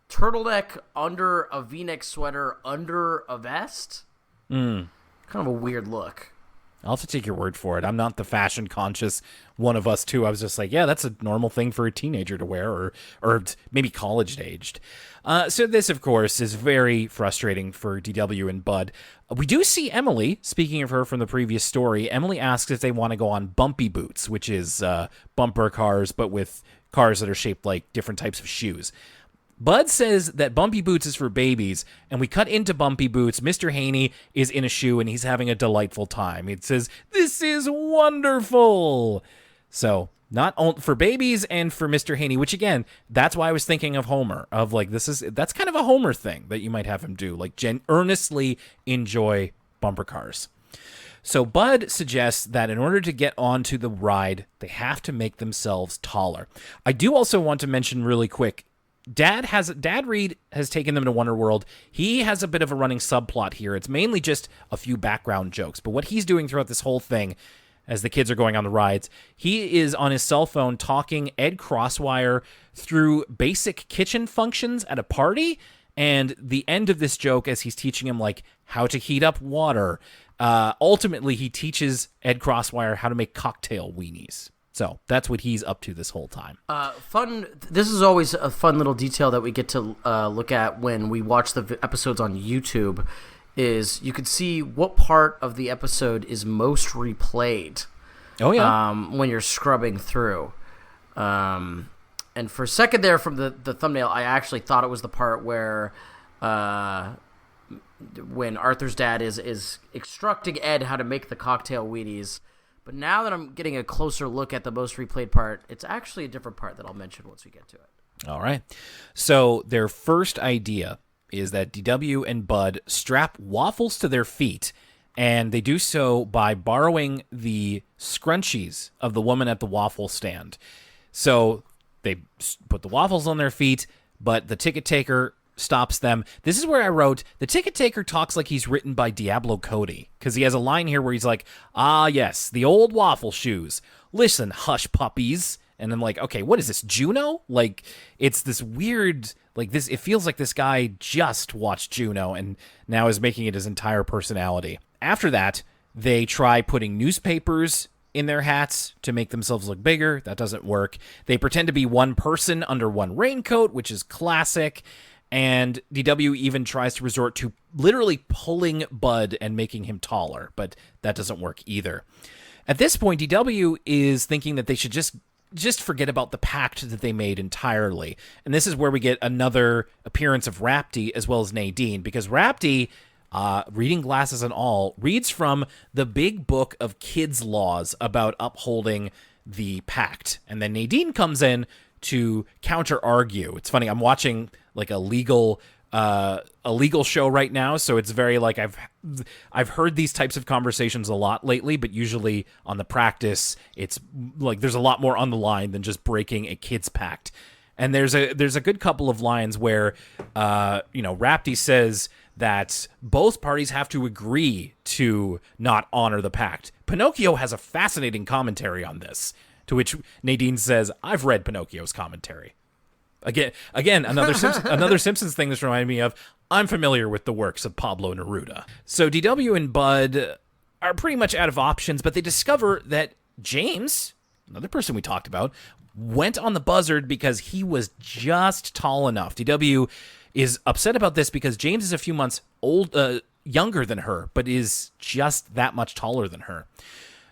turtleneck under a V-neck sweater under a vest. Kind of a weird look. I'll have to take your word for it. I'm not the fashion conscious one of us two. I was just like, yeah, that's a normal thing for a teenager to wear, or maybe college aged. So this, of course, is very frustrating for DW and Bud. We do see Emily, speaking of her from the previous story. Emily asks if they want to go on bumpy boots, which is bumper cars, but with cars that are shaped like different types of shoes. Bud says that bumpy boots is for babies, and we cut into bumpy boots. Mr. Haney is in a shoe, and he's having a delightful time. It says, "This is wonderful." So, not only for babies and for Mr. Haney, which again, that's why I was thinking of Homer, of like, that's kind of a Homer thing that you might have him do, like earnestly enjoy bumper cars. So Bud suggests that in order to get onto the ride, they have to make themselves taller. I do also want to mention really quick, Dad Reed has taken them to Wonderworld. He has a bit of a running subplot here. It's mainly just a few background jokes, but what he's doing throughout this whole thing, as the kids are going on the rides, he is on his cell phone talking Ed Crosswire through basic kitchen functions at a party, and the end of this joke, as he's teaching him like how to heat up water, ultimately he teaches Ed Crosswire how to make cocktail weenies. So that's what he's up to this whole time. Fun. This is always a fun little detail that we get to look at when we watch the episodes on YouTube, is you could see what part of the episode is most replayed. Oh, yeah. When you're scrubbing through. And for a second there from the thumbnail, I actually thought it was the part where when Arthur's dad is instructing Ed how to make the cocktail weenies. But now that I'm getting a closer look at the most replayed part, it's actually a different part that I'll mention once we get to it. All right. So their first idea is that DW and Bud strap waffles to their feet, and they do so by borrowing the scrunchies of the woman at the waffle stand. So they put the waffles on their feet, but the ticket taker stops them. This is where I wrote, the ticket taker talks like he's written by Diablo Cody, because he has a line here where he's like, "Ah, yes, the old waffle shoes. Listen, hush puppies." And I'm like, okay, what is this, Juno? Like, it's this weird, like this, it feels like this guy just watched Juno and now is making it his entire personality. After that, they try putting newspapers in their hats to make themselves look bigger. That doesn't work. They pretend to be one person under one raincoat, which is classic. And DW even tries to resort to literally pulling Bud and making him taller, but that doesn't work either. At this point, DW is thinking that they should just just forget about the pact that they made entirely. And this is where we get another appearance of Rapti as well as Nadine, because Rapti, reading glasses and all, reads from the big book of kids' laws about upholding the pact. And then Nadine comes in to counter-argue. It's funny, I'm watching like a legal show right now, so it's very like I've heard these types of conversations a lot lately, but usually on the practice it's like there's a lot more on the line than just breaking a kid's pact. And there's a good couple of lines where Rapti says that both parties have to agree to not honor the pact. Pinocchio has a fascinating commentary on this, to which Nadine says, "I've read Pinocchio's commentary." Again, another Simpsons thing this reminded me of. I'm familiar with the works of Pablo Neruda. So DW and Bud are pretty much out of options, but they discover that James, another person we talked about, went on the buzzard because he was just tall enough. DW is upset about this because James is a few months younger than her, but is just that much taller than her.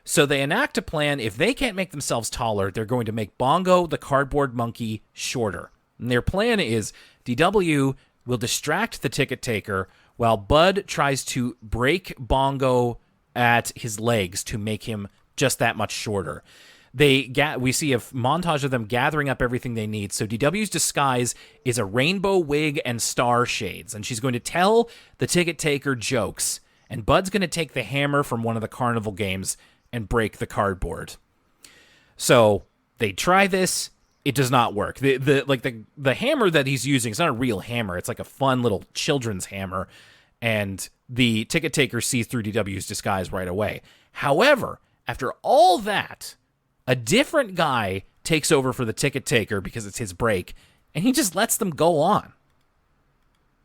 So they enact a plan. If they can't make themselves taller, they're going to make Bongo, the cardboard monkey, shorter. And their plan is DW will distract the ticket taker while Bud tries to break Bongo at his legs to make him just that much shorter. We see a montage of them gathering up everything they need. So DW's disguise is a rainbow wig and star shades, and she's going to tell the ticket taker jokes. And Bud's going to take the hammer from one of the carnival games and break the cardboard. So they try this. It does not work. The hammer that he's using is not a real hammer. It's like a fun little children's hammer. And the ticket taker sees through DW's disguise right away. However, after all that, a different guy takes over for the ticket taker because it's his break, and he just lets them go on.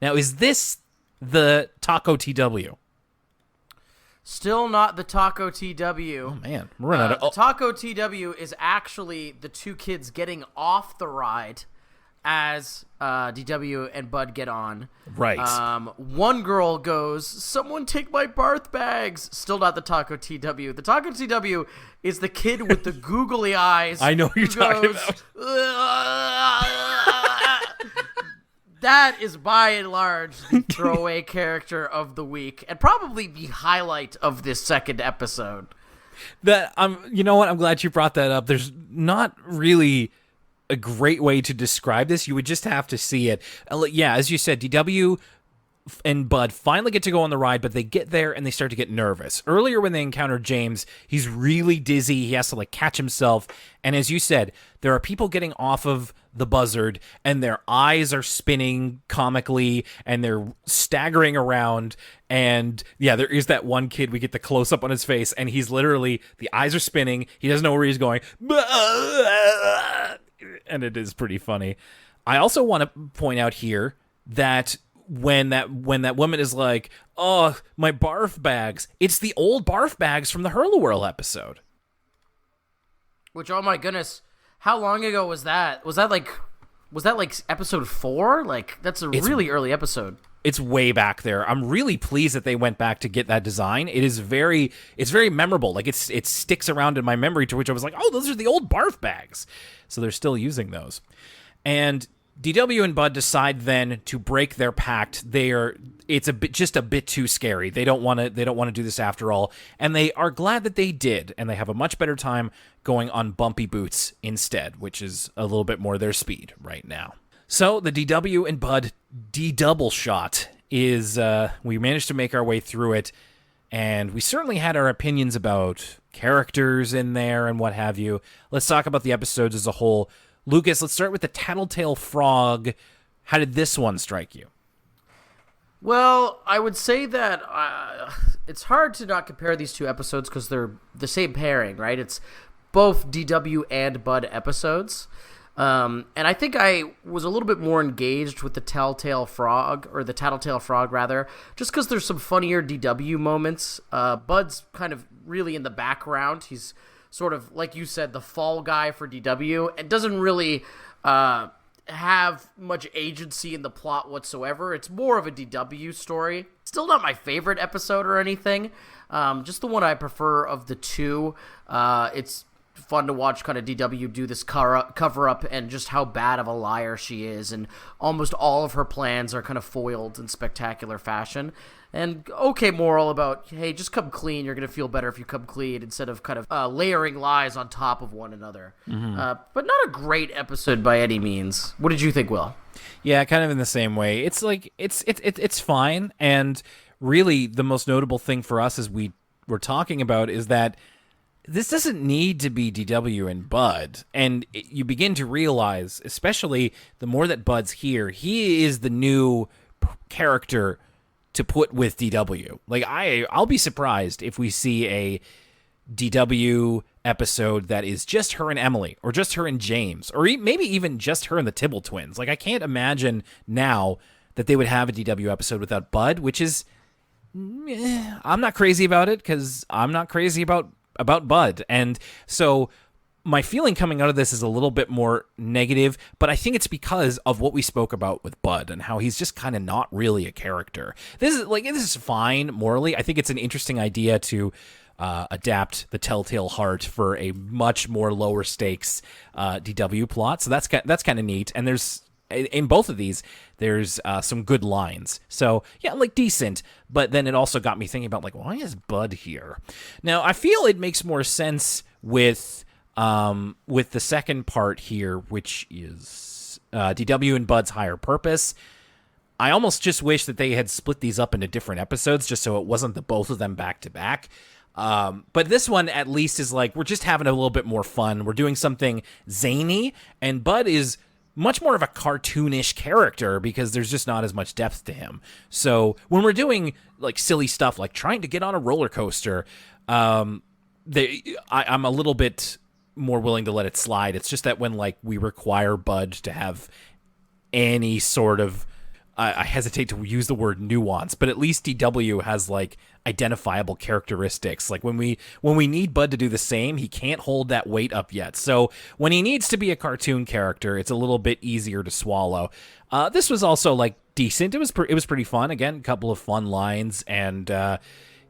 Now, is this the TACOTW? Still not the TACOTW. Oh, man. We're running out of... The TACOTW is actually the two kids getting off the ride as DW and Bud get on. Right. One girl goes, "Someone take my barf bags." Still not the TACOTW. The TACOTW is the kid with the googly eyes. I know who you're talking about. That is by and large the throwaway character of the week, and probably the highlight of this second episode. You know what? I'm glad you brought that up. There's not really a great way to describe this. You would just have to see it. Yeah, as you said, DW and Bud finally get to go on the ride, but they get there and they start to get nervous. Earlier when they encounter James, he's really dizzy. He has to catch himself. And as you said, there are people getting off of the buzzard and their eyes are spinning comically and they're staggering around. And yeah, there is that one kid, we get the close up on his face and he's literally, the eyes are spinning. He doesn't know where he's going. And it is pretty funny. I also want to point out here that when that woman is like, "Oh, my barf bags," it's the old barf bags from the Wonderworld episode. Which, oh my goodness, how long ago was that? Was that like episode 4? That's it's really early episode. It's way back there. I'm really pleased that they went back to get that design. It's very memorable. It sticks around in my memory, to which I was like, "Oh, those are the old barf bags." So they're still using those. And DW and Bud decide then to break their pact. It's just a bit too scary. They don't want to do this after all, and they are glad that they did, and they have a much better time going on bumpy boots instead, which is a little bit more their speed right now. So the DW and Bud D-double shot is we managed to make our way through it, and we certainly had our opinions about characters in there and what have you. Let's talk about the episodes as a whole. Lucas, let's start with the Tattletale Frog. How did this one strike you? Well, I would say that it's hard to not compare these two episodes because they're the same pairing, right? It's both DW and Bud episodes. And I think I was a little bit more engaged with the Tattletale Frog, rather, just because there's some funnier DW moments. Bud's kind of really in the background. He's sort of, like you said, the fall guy for DW, and doesn't really have much agency in the plot whatsoever. It's more of a DW story. Still not my favorite episode or anything. Just the one I prefer of the two. It's fun to watch kind of DW do this cover up and just how bad of a liar she is, and almost all of her plans are kind of foiled in spectacular fashion. And okay moral about, hey, just come clean. You're going to feel better if you come clean instead of kind of layering lies on top of one another. But not a great episode by any means. What did you think, Will? Yeah, kind of in the same way. It's like it's fine, and really the most notable thing for us as we were talking about is that this doesn't need to be DW and Bud, and you begin to realize, especially the more that Bud's here, he is the new character to put with DW. Like, I'll be surprised if we see a DW episode that is just her and Emily, or just her and James, or maybe even just her and the Tibble twins. Like, I can't imagine now that they would have a DW episode without Bud, which is, I'm not crazy about it, because I'm not crazy about Bud. And so my feeling coming out of this is a little bit more negative, but I think it's because of what we spoke about with Bud and how he's just kind of not really a character. This is fine morally. I think it's an interesting idea to adapt the Telltale Heart for a much more lower stakes DW plot. So that's kind of neat. And there's, in both of these, there's some good lines. So yeah, like decent. But then it also got me thinking about, like, why is Bud here? Now I feel it makes more sense with the second part here, which is DW and Bud's higher purpose. I almost just wish that they had split these up into different episodes, just so it wasn't the both of them back to back. But this one at least is like, we're just having a little bit more fun. We're doing something zany, and Bud is much more of a cartoonish character because there's just not as much depth to him. So when we're doing like silly stuff, like trying to get on a roller coaster, I'm a little bit more willing to let it slide. It's just that when, like, we require Bud to have any sort of, I hesitate to use the word nuance, but at least DW has like identifiable characteristics. Like when we need Bud to do the same, he can't hold that weight up yet. So when he needs to be a cartoon character, it's a little bit easier to swallow. This was also like decent. It was pretty fun. Again, a couple of fun lines, and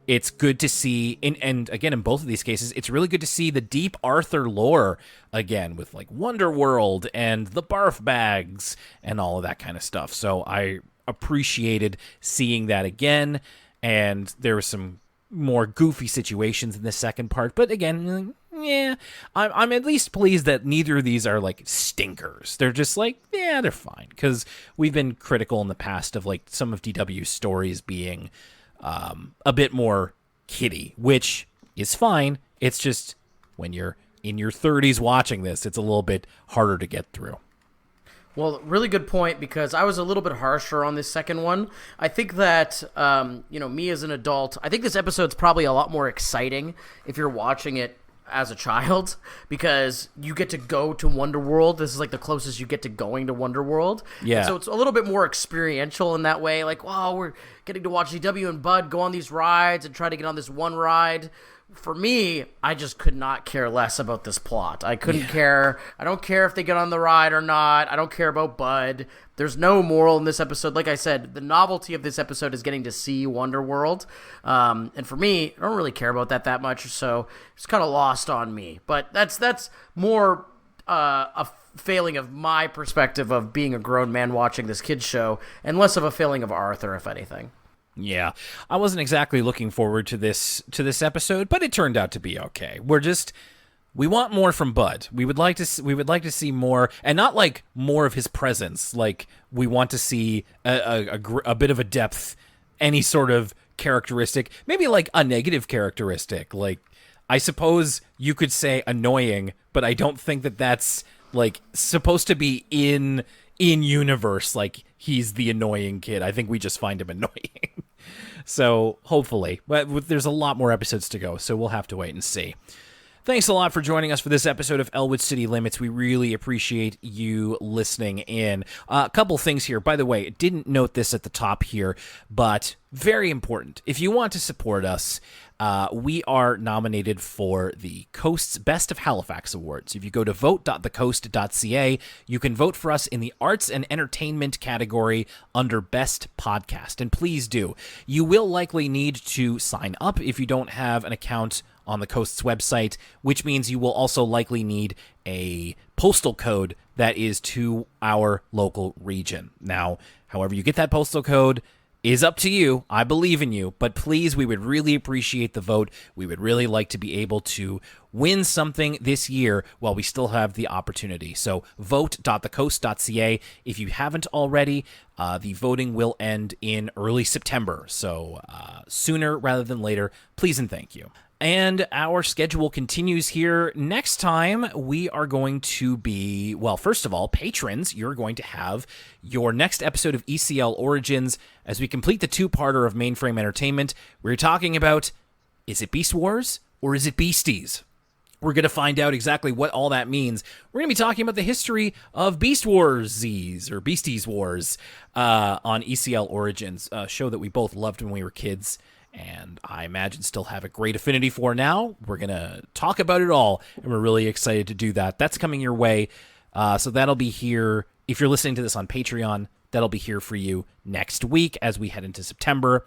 it's good to see, and again, in both of these cases, it's really good to see the deep Arthur lore again with like Wonderworld and the barf bags and all of that kind of stuff. So I appreciated seeing that again, and there were some more goofy situations in the second part. But again, yeah, I'm at least pleased that neither of these are like stinkers. They're just like, yeah, they're fine, because we've been critical in the past of like some of DW's stories being a bit more kiddie, which is fine. It's just when you're in your 30s watching this, it's a little bit harder to get through. Well, really good point, because I was a little bit harsher on this second one. I think that, me as an adult, I think this episode's probably a lot more exciting if you're watching it as a child, because you get to go to Wonderworld. This is like the closest you get to going to Wonderworld. Yeah. And so it's a little bit more experiential in that way. Like, wow, we're getting to watch DW and Bud go on these rides and try to get on this one ride. For me, I just could not care less about this plot. I couldn't care. I don't care if they get on the ride or not. I don't care about Bud. There's no moral in this episode. Like I said, the novelty of this episode is getting to see Wonderworld. And for me, I don't really care about that much, so it's kind of lost on me. But that's more a failing of my perspective of being a grown man watching this kid's show, and less of a failing of Arthur, if anything. Yeah, I wasn't exactly looking forward to this episode, but it turned out to be okay. We want more from Bud. We would like to see more, and not like more of his presence. Like, we want to see a bit of a depth, any sort of characteristic, maybe like a negative characteristic. Like, I suppose you could say annoying, but I don't think that that's like supposed to be in universe. Like, he's the annoying kid. I think we just find him annoying. So hopefully, but there's a lot more episodes to go, so we'll have to wait and see. Thanks a lot for joining us for this episode of Elwood City Limits. We really appreciate you listening in. A couple things here. By the way, didn't note this at the top here, but very important. If you want to support us, we are nominated for the Coast's Best of Halifax Awards. If you go to vote.thecoast.ca, you can vote for us in the Arts and Entertainment category under Best Podcast. And please do. You will likely need to sign up if you don't have an account on the Coast's website, which means you will also likely need a postal code that is to our local region. Now, however you get that postal code is up to you. I believe in you, but please, we would really appreciate the vote. We would really like to be able to win something this year while we still have the opportunity. So vote.thecoast.ca. If you haven't already, the voting will end in early September. So sooner rather than later, please and thank you. And our schedule continues here. Next time, we are going to be, well, first of all, patrons, you're going to have your next episode of ECL Origins as we complete the two-parter of Mainframe Entertainment. We're talking about, is it Beast Wars or is it Beasties? We're going to find out exactly what all that means. We're going to be talking about the history of Beast Warsies or Beasties Wars on ECL Origins, a show that we both loved when we were kids, and I imagine still have a great affinity for now. We're going to talk about it all, and we're really excited to do that. That's coming your way, so that'll be here. If you're listening to this on Patreon, that'll be here for you next week as we head into September.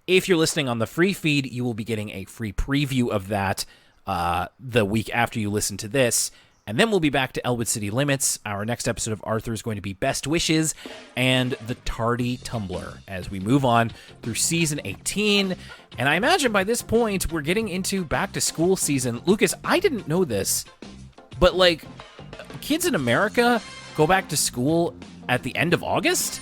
If you're listening on the free feed, you will be getting a free preview of that the week after you listen to this. And then we'll be back to Elwood City Limits. Our next episode of Arthur is going to be Best Wishes and The Tardy Tumbler as we move on through Season 18. And I imagine by this point, we're getting into back-to-school season. Lucas, I didn't know this, but, like, kids in America go back to school at the end of August?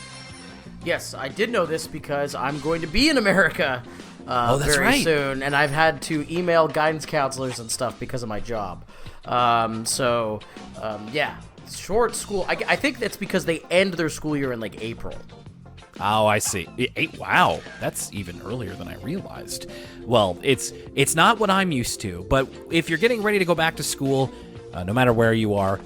Yes, I did know this because I'm going to be in America that's very right. soon, and I've had to email guidance counselors and stuff because of my job. Yeah, short school. I think that's because they end their school year in, like, April. Oh, I see. Wow, that's even earlier than I realized. Well, it's not what I'm used to, but if you're getting ready to go back to school, no matter where you are,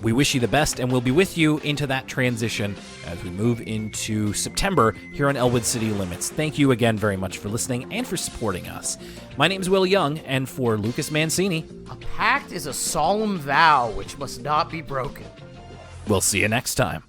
we wish you the best, and we'll be with you into that transition as we move into September here on Elwood City Limits. Thank you again very much for listening and for supporting us. My name is Will Young, and for Lucas Mancini, A pact is a solemn vow which must not be broken. we'll see you next time.